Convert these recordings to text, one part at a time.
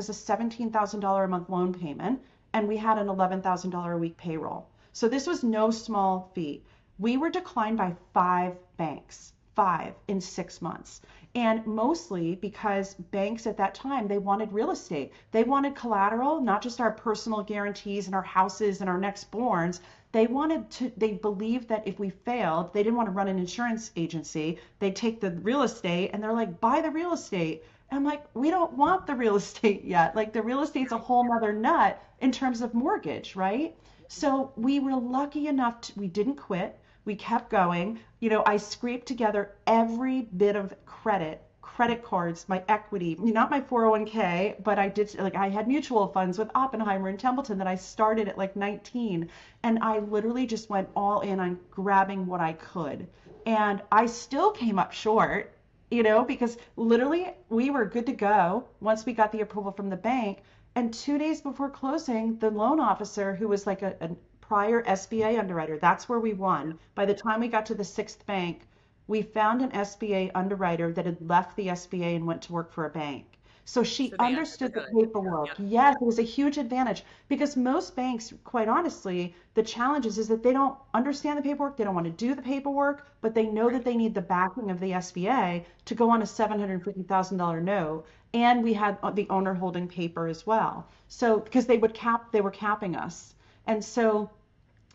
was a $17,000 a month loan payment, and we had an $11,000 a week payroll. So this was no small feat. We were declined by 5 banks, 5 in 6 months. And mostly because banks at that time, they wanted real estate. They wanted collateral, not just our personal guarantees and our houses and our next borns. They believed that if we failed, they didn't want to run an insurance agency. They'd take the real estate and they're like, buy the real estate. And I'm like, we don't want the real estate yet. Like the real estate's a whole nother nut in terms of mortgage, right? So we were lucky enough we didn't quit. We kept going. I scraped together every bit of credit cards, my equity, not my 401k, but I did, like, I had mutual funds with Oppenheimer and Templeton that I started at like 19. And I literally just went all in on grabbing what I could. And I still came up short, because literally we were good to go once we got the approval from the bank. And 2 days before closing, the loan officer, who was like a prior SBA underwriter, that's where we won. By the time we got to the sixth bank, we found an SBA underwriter that had left the SBA and went to work for a bank. So she So they understood the understood. paperwork. Yep. Yes, it was a huge advantage because most banks, quite honestly, the challenge is that they don't understand the paperwork, they don't want to do the paperwork, but they know that Right. they need the backing of the SBA to go on a $750,000 note. And we had the owner holding paper as well. So because they were capping us. And so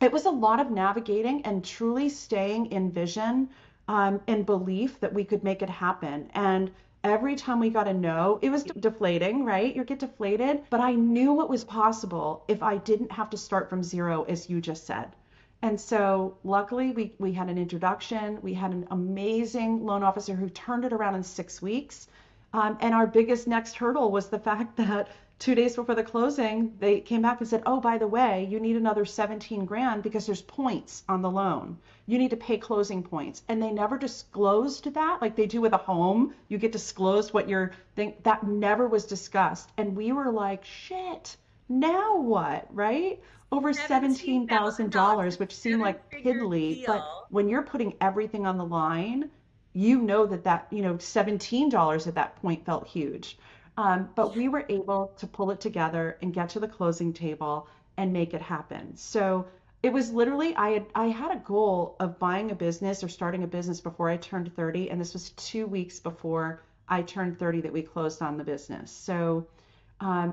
it was a lot of navigating and truly staying in vision, and belief that we could make it happen. And every time we got a no, it was deflating, right? You get deflated, but I knew what was possible if I didn't have to start from zero, as you just said. And so luckily we had an introduction. We had an amazing loan officer who turned it around in 6 weeks. And our biggest next hurdle was the fact that 2 days before the closing, they came back and said, oh, by the way, you need another 17 grand because there's points on the loan. You need to pay closing points. And they never disclosed that like they do with a home. You get disclosed what your thing, that never was discussed. And we were like, shit, now what, right? Over $17,000, $17,000, a which seemed seven like figure piddly, but deal. when you're putting everything on the line, $17 at that point felt huge. But Yeah. we were able to pull it together and get to the closing table and make it happen. So it was literally, I had a goal of buying a business or starting a business before I turned 30, and this was 2 weeks before I turned 30 that we closed on the business. So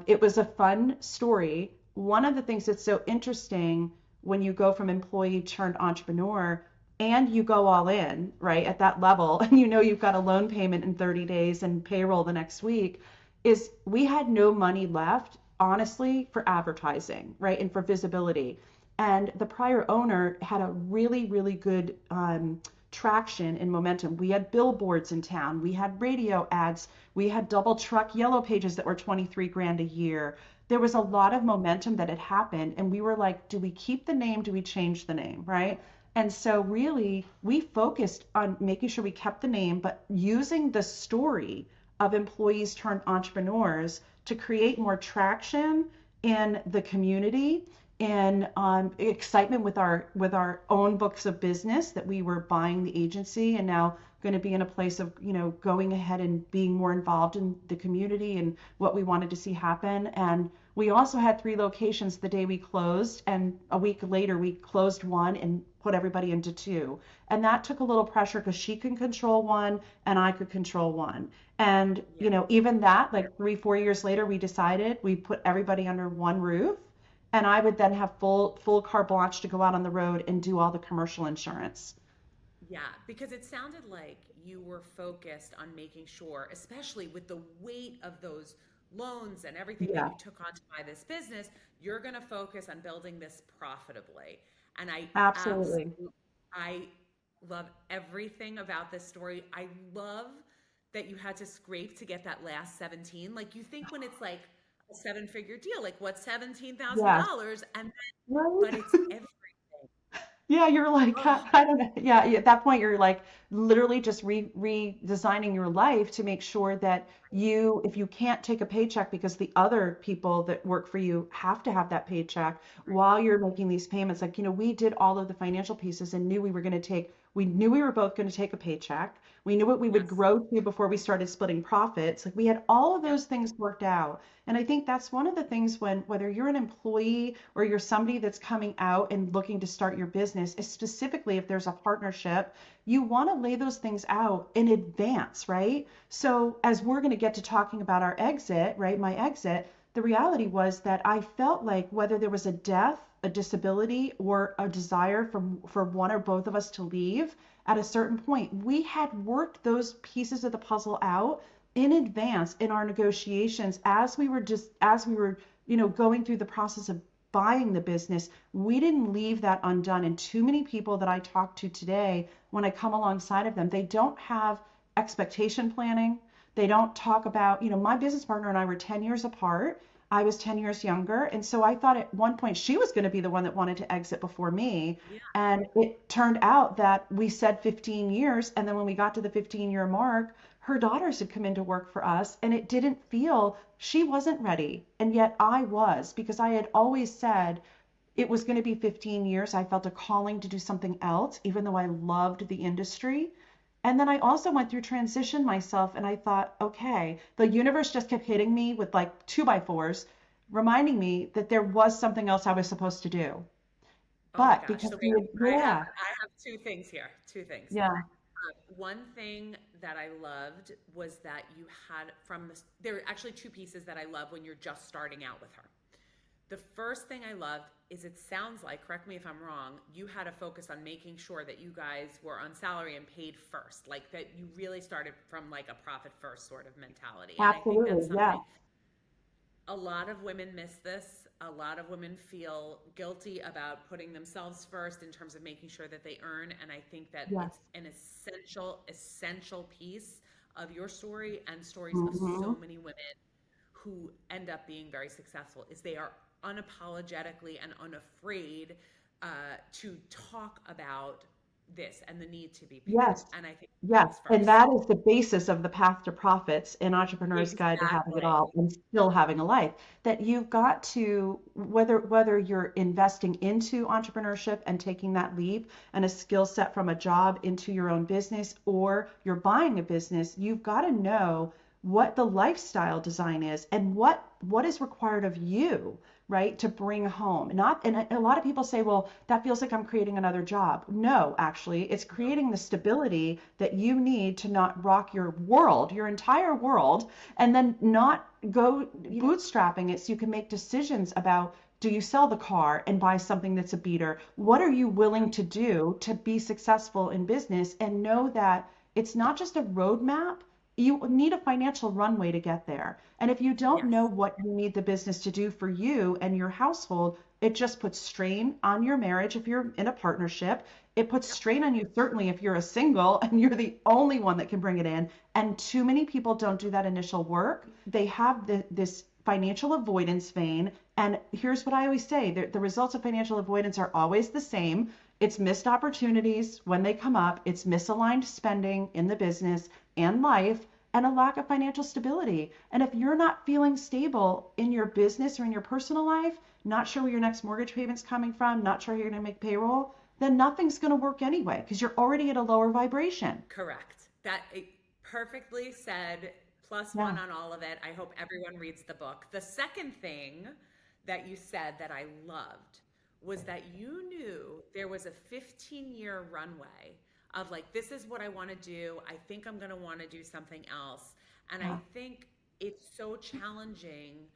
it was a fun story. One of the things that's so interesting when you go from employee turned entrepreneur and you go all in, right, at that level, and you've got a loan payment in 30 days and payroll the next week, is we had no money left, honestly, for advertising, right, and for visibility. And the prior owner had a really, really good traction and momentum. We had billboards in town, we had radio ads, we had double truck yellow pages that were 23 grand a year. There was a lot of momentum that had happened, and we were like, do we keep the name? Do we change the name? Right? And so, really, we focused on making sure we kept the name, but using the story of employees turned entrepreneurs to create more traction in the community and excitement with our own books of business that we were buying the agency and now going to be in a place of going ahead and being more involved in the community and what we wanted to see happen. And we also had 3 locations the day we closed, and a week later we closed one and put everybody into two. And that took a little pressure because she can control one and I could control one. And Yeah. even that, like 3 4 years later, we decided we put everybody under one roof, and I would then have full carte blanche to go out on the road and do all the commercial insurance. Yeah, because it sounded like you were focused on making sure, especially with the weight of those loans and everything that Yeah, you took on to buy this business, you're going to focus on building this profitably. And I absolutely. absolutely, I love everything about this story. I love that you had to scrape to get that last 17. Like you think when it's like a seven-figure deal, like what's Yes. $17,000? And then, Right. but it's everything. Yeah, you're like, Oh, I don't know. Yeah, at that point, you're like, literally just redesigning your life to make sure that if you can't take a paycheck because the other people that work for you have to have that paycheck while you're making these payments, like, we did all of the financial pieces and knew we knew we were both going to take a paycheck. We knew what we would Yes. grow to before we started splitting profits. Like, we had all of Yep. those things worked out. And I think that's one of the things when, whether you're an employee or you're somebody that's coming out and looking to start your business, specifically if there's a partnership, you want to lay those things out in advance, right? So as we're going to get to talking about our exit, right? My exit, the reality was that I felt like whether there was a death, a disability, or a desire for one or both of us to leave at a certain point, we had worked those pieces of the puzzle out in advance in our negotiations as we were, going through the process of buying the business. We didn't leave that undone. And too many people that I talk to today, when I come alongside of them, they don't have expectation planning. They don't talk about, my business partner and I were 10 years apart. I was 10 years younger. And so I thought at one point she was going to be the one that wanted to exit before me. Yeah. And it turned out that we said 15 years. And then when we got to the 15-year mark, her daughters had come into work for us, and it didn't feel, she wasn't ready. And yet I was, because I had always said it was going to be 15 years. I felt a calling to do something else, even though I loved the industry. And then I also went through transition myself, and I thought, okay, the universe just kept hitting me with like two by fours, reminding me that there was something else I was supposed to do. Oh my But gosh. because So wait, we, yeah, I have two things here. Two things. yeah, One thing that I loved was that you had there are actually two pieces that I love when you're just starting out with her. The first thing I loved is it sounds like, correct me if I'm wrong, you had a focus on making sure that you guys were on salary and paid first, like that you really started from like a profit first sort of mentality. And I think that's absolutely, yeah, something a lot of women miss this. A lot of women feel guilty about putting themselves first in terms of making sure that they earn. And I think that yes. it's an essential piece of your story and stories of Hmm. so many women who end up being very successful is they are unapologetically and unafraid to talk about this and the need to be paid. Yes. And I think Yes. it's And first. that is the basis of the path to profits in Entrepreneur's Guide to Having It All Exactly. and Still Having a Life. That you've got to, whether you're investing into entrepreneurship and taking that leap and a skill set from a job into your own business, or you're buying a business, you've got to know what the lifestyle design is and what is required of you, right, to bring home. Not, and a lot of people say, well, that feels like I'm creating another job. No, actually, it's No. creating the stability that you need to not rock your world, your entire world, and then not go bootstrapping it so you can make decisions about, do you sell the car and buy something that's a beater? What are you willing to do to be successful in business? And know that it's not just a roadmap, you need a financial runway to get there. And if you don't know Yes. what you need the business to do for you and your household, it just puts strain on your marriage if you're in a partnership. It puts Yep. strain on you, certainly, if you're a single and you're the only one that can bring it in. And too many people don't do that initial work. They have this financial avoidance vein. And here's what I always say, the results of financial avoidance are always the same. It's missed opportunities when they come up, it's misaligned spending in the business and life, and a lack of financial stability. And if you're not feeling stable in your business or in your personal life, not sure where your next mortgage payment's coming from, not sure how you're going to make payroll, then nothing's going to work anyway because you're already at a lower vibration. Correct. That perfectly said. Plus Yeah. one on all of it. I hope everyone reads the book. The second thing that you said that I loved was that you knew there was a 15-year runway of like, this is what I want to do. I think I'm going to want to do something else. And I Yeah. think it's so challenging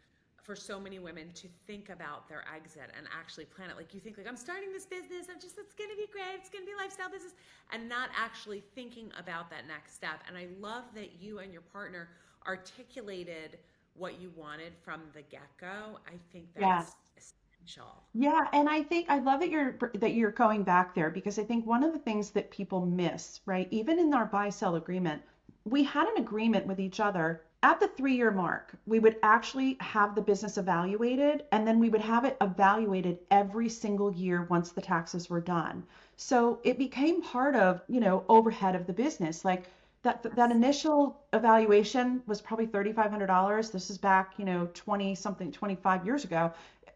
for so many women to think about their exit and actually plan it. Like you think like I'm starting this business, it's going to be great. It's going to be a lifestyle business and not actually thinking about that next step. And I love that you and your partner articulated what you wanted from the get-go. I think Yeah. that's essential. Yeah, and I think I love that you're going back there because I think one of the things that people miss, right, even in our buy-sell agreement, we had an agreement with each other at the 3-year mark, we would actually have the business evaluated, and then we would have it evaluated every single year once the taxes were done. So it became part of, overhead of the business. Like that Yes. initial evaluation was probably $3,500. This is back, 20 something, 25 years ago.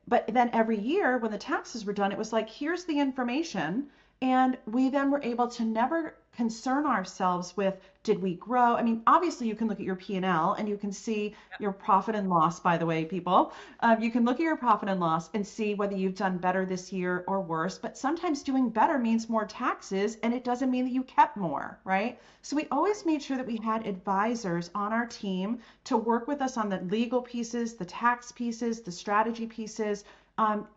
But then every year when the taxes were done, it was like, here's the information. And we then were able to never concern ourselves with, did we grow? I mean, obviously you can look at your P&L and you can see Yep. your profit and loss, by the way, people. You can look at your profit and loss and see whether you've done better this year or worse. But sometimes doing better means more taxes, and it doesn't mean that you kept more, right? So we always made sure that we had advisors on our team to work with us on the legal pieces, the tax pieces, the strategy pieces,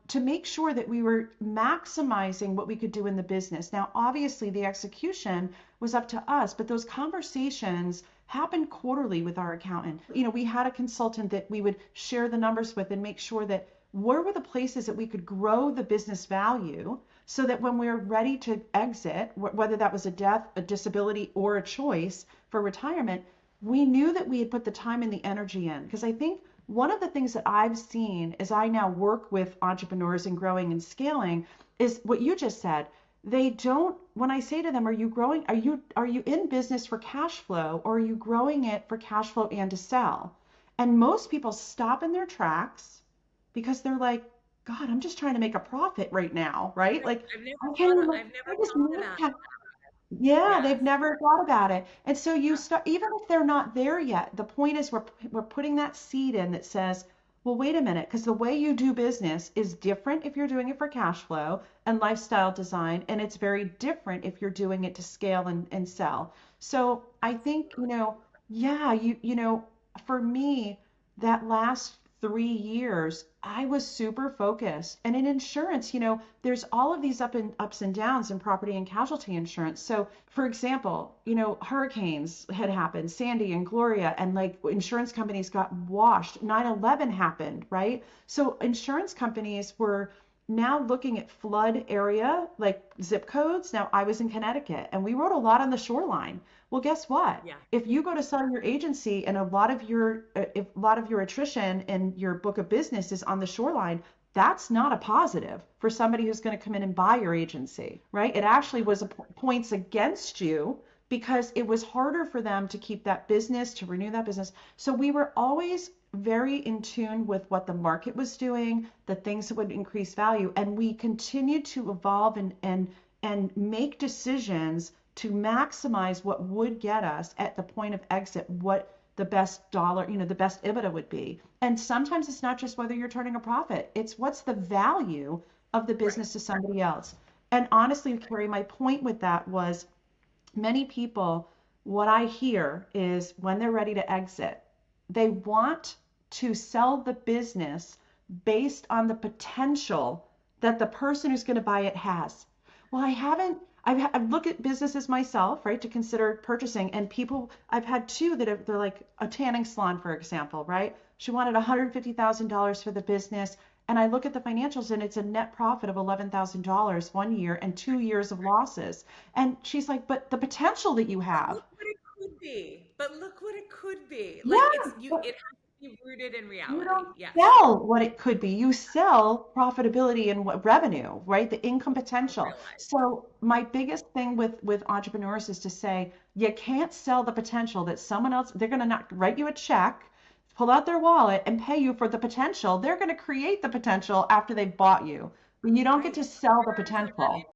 to make sure that we were maximizing what we could do in the business. Now, obviously, the execution was up to us, but those conversations happened quarterly with our accountant. We had a consultant that we would share the numbers with and make sure that where were the places that we could grow the business value so that when we were ready to exit, whether that was a death, a disability, or a choice for retirement, we knew that we had put the time and the energy in. Because I think one of the things that I've seen as I now work with entrepreneurs in growing and scaling is what you just said. They don't, when I say to them, are you growing, are you in business for cash flow, or are you growing it for cash flow and to sell? And most people stop in their tracks because they're like, God, I'm just trying to make a profit right now, right? Like I I've never just thought make about cash. it. Yeah, they've Yes. never thought about it. And so you Yeah. start, even if they're not there yet, the point is we're putting that seed in that says, well, wait a minute, because the way you do business is different if you're doing it for cash flow and lifestyle design, and it's very different if you're doing it to scale and sell. So I think, Absolutely. yeah, for me, that last 3 years, I was super focused. And in insurance, there's all of these ups and downs in property and casualty insurance. So, for example, hurricanes had happened, Sandy and Gloria, and like insurance companies got washed. 9/11 happened, right? So, insurance companies were now looking at flood area, like zip codes. Now, I was in Connecticut and we wrote a lot on the shoreline. Well, guess what? Yeah. If you go to sell your agency and a lot of your if a lot of your attrition and your book of business is on the shoreline, that's not a positive for somebody who's going to come in and buy your agency, right? It actually was points against you because it was harder for them to keep that business, to renew that business. So we were always very in tune with what the market was doing, the things that would increase value, and we continued to evolve and make decisions to maximize what would get us at the point of exit, what the best dollar, the best EBITDA would be. And sometimes it's not just whether you're turning a profit, it's what's the value of the Right. business to somebody else. And Right. honestly, Right. Carrie, my point with that was many people, what I hear is when they're ready to exit, they want to sell the business based on the potential that the person who's going to buy it has. Well, I haven't. I've looked at businesses myself, right, to consider purchasing, and people. I've had two that they're like a tanning salon, for example, right? She wanted $150,000 for the business, and I look at the financials, and it's a net profit of $11,000 one year and 2 years of losses. And she's like, but the potential that you But have. look what it could be. But look what it could be. Like Yeah, it's you. but It has to be rooted in you reality. don't Yes. sell what it could be. You sell profitability and what revenue, right? The income Or potential. realize. So my biggest thing with entrepreneurs is to say you can't sell the potential that someone else, they're going to not write you a check, pull out their wallet and pay you for the potential. They're going to create the potential after they've bought you. But you don't get Right. to sell the Years of that potential.